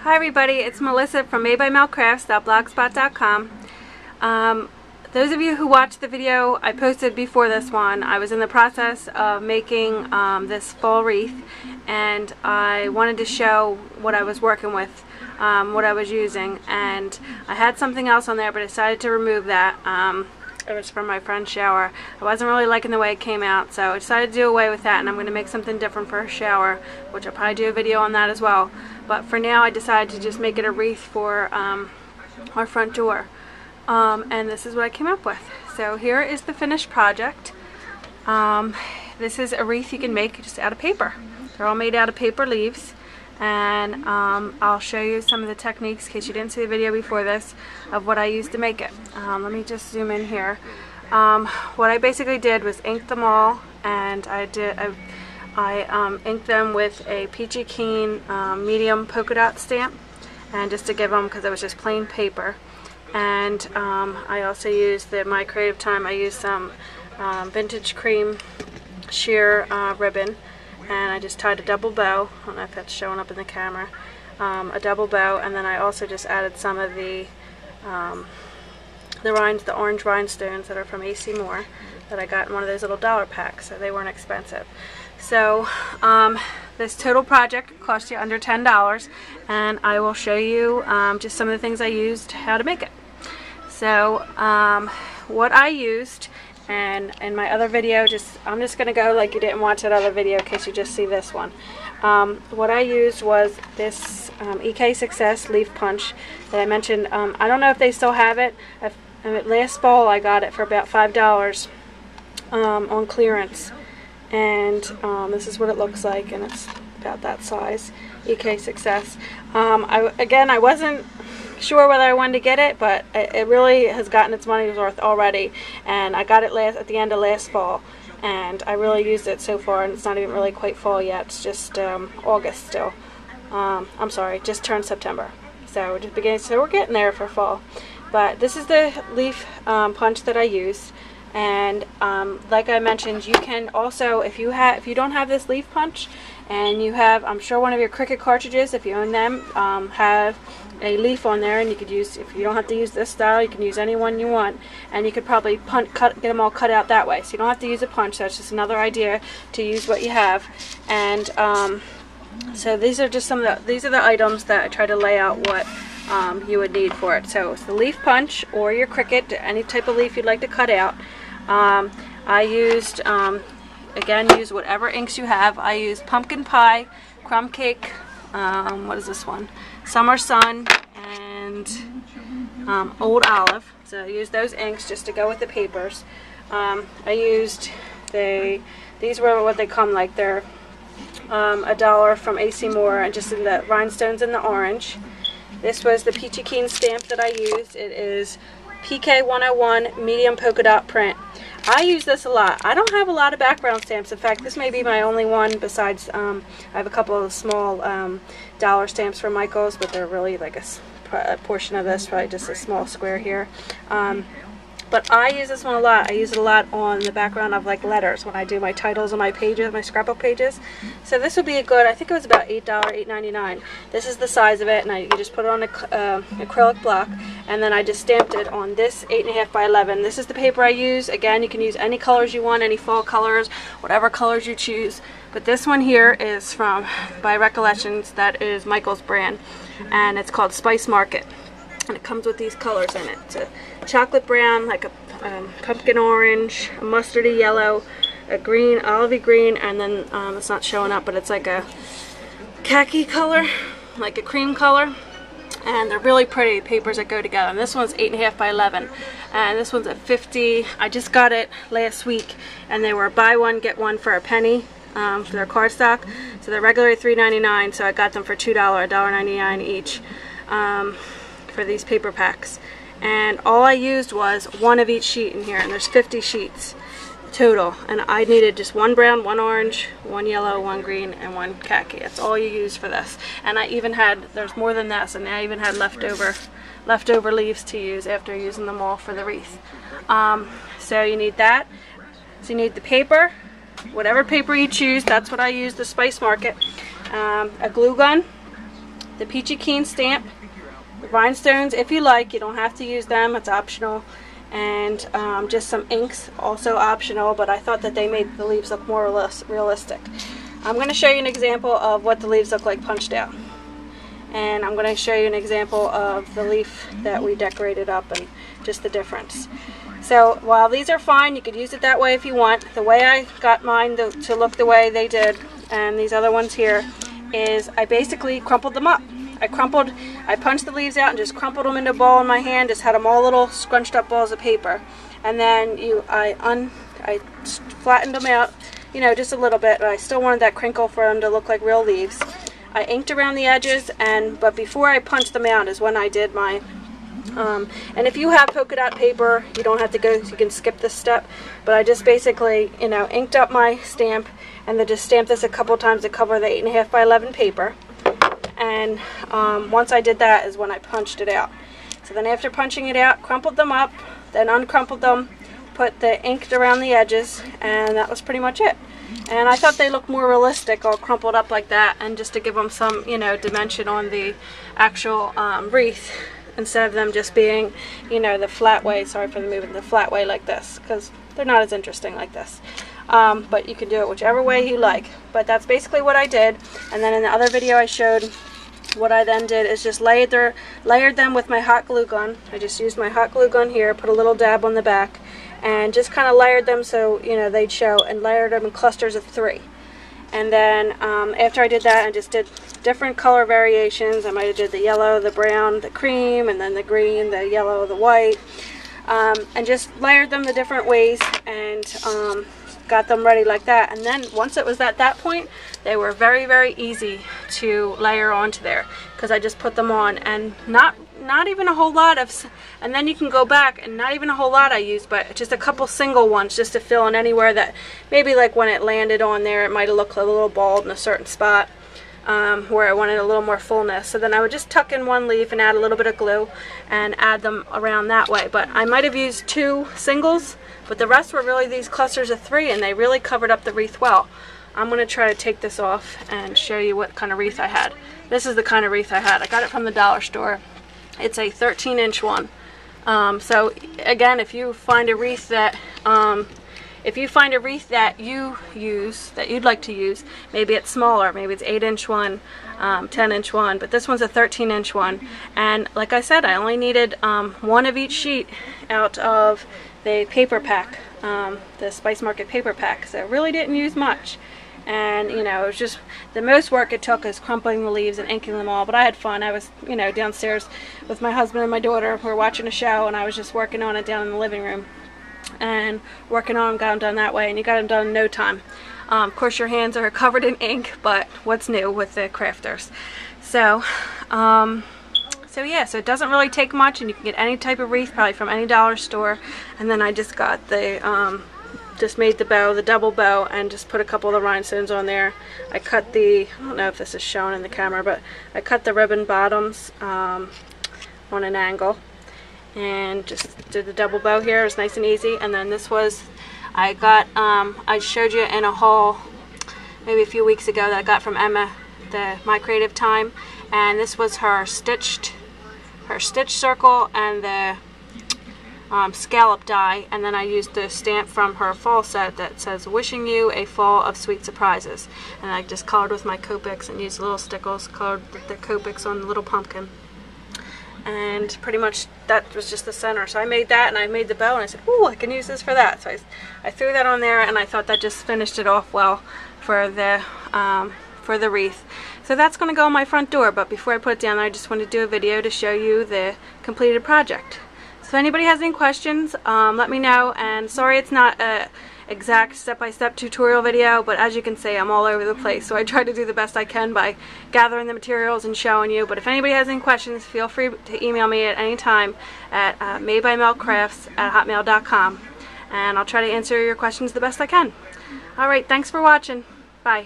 Hi everybody, it's Melissa from madebymelcrafts.blogspot.com. Those of you who watched the video I posted before this one, I was in the process of making this fall wreath, and I wanted to show what I was working with, what I was using, and I had something else on there but I decided to remove that. It was from my friend's shower. I wasn't really liking the way it came out, so I decided to do away with that, and I'm going to make something different for her shower, which I'll probably do a video on that as well. But for now I decided to just make it a wreath for our front door. And this is what I came up with. So here is the finished project. This is a wreath you can make just out of paper. They're all made out of paper leaves. And I'll show you some of the techniques, in case you didn't see the video before this, of what I used to make it. Let me just zoom in here. What I basically did was ink them all, and I inked them with a peachy keen medium polka dot stamp, and just to give them, because it was just plain paper. And I also used my creative time. I used some vintage cream sheer ribbon, and I just tied a double bow. I don't know if that's showing up in the camera. A double bow, and then I also just added some of the orange rhinestones that are from A.C. Moore that I got in one of those little dollar packs, so they weren't expensive. So this total project cost you under $10, and I will show you just some of the things I used, how to make it. So what I used, and in my other video, I'm just going to go like you didn't watch that other video in case you just see this one. What I used was this EK Success leaf punch that I mentioned. I don't know if they still have it. Last fall I got it for about $5 on clearance, and this is what it looks like, and it's about that size. EK Success. Again, I wasn't sure whether I wanted to get it, but it really has gotten its money's worth already, and I got it at the end of last fall, and I really used it so far, and it's not even really quite fall yet. It's just August still. I'm sorry, just turned September, so we're just beginning, so we're getting there for fall. But this is the leaf punch that I used, and like I mentioned, you can also, if you don't have this leaf punch, and you have, I'm sure one of your Cricut cartridges, if you own them, have a leaf on there, and you could use, if you don't have to use this style, you can use any one you want, and you could probably get them all cut out that way, so you don't have to use a punch. That's just another idea to use what you have. And so these are just these are the items that I try to lay out what you would need for it. So it's the leaf punch, or your Cricut, any type of leaf you'd like to cut out. I used, again, use whatever inks you have. I used Pumpkin Pie, Crumb Cake, what is this one? Summer Sun, and Old Olive. So I used those inks just to go with the papers. I used these were what they come like. They're $1 from A.C. Moore, and just in the rhinestones in the orange. This was the peachy keen stamp that I used. It is PK 101 medium polka dot print. I use this a lot. I don't have a lot of background stamps. In fact, this may be my only one, besides I have a couple of small dollar stamps from Michael's, but they're really like a portion of this, probably just a small square here. But I use this one a lot. I use it a lot on the background of like letters when I do my titles on my pages, my scrapbook pages. So this would be a good, I think it was about $8, $8.99. This is the size of it, and you just put it on an acrylic block, and then I just stamped it on this 8.5 by 11. This is the paper I use. Again, you can use any colors you want, any fall colors, whatever colors you choose. But this one here is by Recollections. That is Michael's brand, and it's called Spice Market. And it comes with these colors in it. It's a chocolate brown, like a pumpkin orange, a mustardy yellow, a green, olivey green, and then it's not showing up, but it's like a khaki color, like a cream color. And they're really pretty papers that go together. And this one's 8.5 by 11, and this one's at 50. I just got it last week, and they were buy one get one for a penny for their cardstock. So they're regularly $3.99, so I got them for $2, $1.99 each. For these paper packs, and all I used was one of each sheet in here, and there's 50 sheets total, and I needed just one brown, one orange, one yellow, one green, and one khaki. That's all you use for this. And I even had, there's more than this, and I even had leftover leaves to use after using them all for the wreath. So you need that. So you need the paper, whatever paper you choose. That's what I use, the Spice Market. A glue gun, the Peachy Keen stamp, the rhinestones if you like, you don't have to use them, it's optional, and just some inks, also optional, but I thought that they made the leaves look more realistic. I'm going to show you an example of what the leaves look like punched out, and I'm going to show you an example of the leaf that we decorated up and just the difference. So while these are fine, you could use it that way if you want. The way I got mine to look the way they did, and these other ones here, is I basically crumpled them up. I punched the leaves out and just crumpled them into a ball in my hand, just had them all little scrunched up balls of paper. And then I flattened them out, you know, just a little bit, but I still wanted that crinkle for them to look like real leaves. I inked around the edges, but before I punched them out is when I did my, and if you have polka dot paper, you don't have to go, you can skip this step, but I just basically, you know, inked up my stamp, and then just stamped this a couple times to cover the 8.5 by 11 paper. And once I did that is when I punched it out. So then after punching it out, crumpled them up, then uncrumpled them, put the ink around the edges, and that was pretty much it. And I thought they looked more realistic, all crumpled up like that, and just to give them some, you know, dimension on the actual wreath, instead of them just being, you know, the flat way, sorry for the movement, the flat way like this, because they're not as interesting like this. But you can do it whichever way you like. But that's basically what I did. And then in the other video I showed, what I then did is just layered them with my hot glue gun. I just used my hot glue gun here, put a little dab on the back, and just kind of layered them so, you know, they'd show, and layered them in clusters of 3. And then after I did that, I just did different color variations. I might have did the yellow, the brown, the cream, and then the green, the yellow, the white, and just layered them the different ways, and got them ready like that. And then once it was at that point, they were very, very easy to layer onto there, because I just put them on, and not even a whole lot of, and then you can go back, and not even a whole lot I used, but just a couple single ones just to fill in anywhere that maybe, like when it landed on there, it might have looked a little bald in a certain spot where I wanted a little more fullness. So then I would just tuck in one leaf and add a little bit of glue and add them around that way. But I might have used 2 singles, but the rest were really these clusters of 3, and they really covered up the wreath well. I'm going to try to take this off and show you what kind of wreath I had. This is the kind of wreath I had. I got it from the dollar store. It's a 13-inch one. So again, if you find a wreath that you use, that you'd like to use, maybe it's smaller, maybe it's 8-inch one, 10-inch one, but this one's a 13-inch one. And like I said, I only needed one of each sheet out of the paper pack, the Spice Market paper pack, so I really didn't use much. And, you know, it was just, the most work it took is crumpling the leaves and inking them all, but I had fun. I was, you know, downstairs with my husband and my daughter. We were watching a show, and I was just working on it down in the living room. And working on them, got them done that way, and you got them done in no time. Of course, your hands are covered in ink, but what's new with the crafters? So, yeah, so it doesn't really take much, and you can get any type of wreath probably from any dollar store. And then I just got the, just made the bow, the double bow, and just put a couple of the rhinestones on there. I cut the, I don't know if this is shown in the camera, but I cut the ribbon bottoms on an angle, and just did the double bow here. It's nice and easy. And then this was, I got, I showed you in a haul maybe a few weeks ago that I got from Emma, My Creative Time, and this was her stitch circle and the scallop die, and then I used the stamp from her fall set that says "Wishing you a fall of sweet surprises," and I just colored with my Copics and used little stickles, colored the Copics on the little pumpkin, and pretty much that was just the center. So I made that, and I made the bow, and I said, "Ooh, I can use this for that." So I threw that on there, and I thought that just finished it off well for the wreath. So that's going to go on my front door, but before I put it down, I just wanted to do a video to show you the completed project. So if anybody has any questions, let me know. And sorry it's not a exact step-by-step tutorial video, but as you can see, I'm all over the place. So I try to do the best I can by gathering the materials and showing you. But if anybody has any questions, feel free to email me at any time at madebymelcrafts@hotmail.com, and I'll try to answer your questions the best I can. Alright, thanks for watching.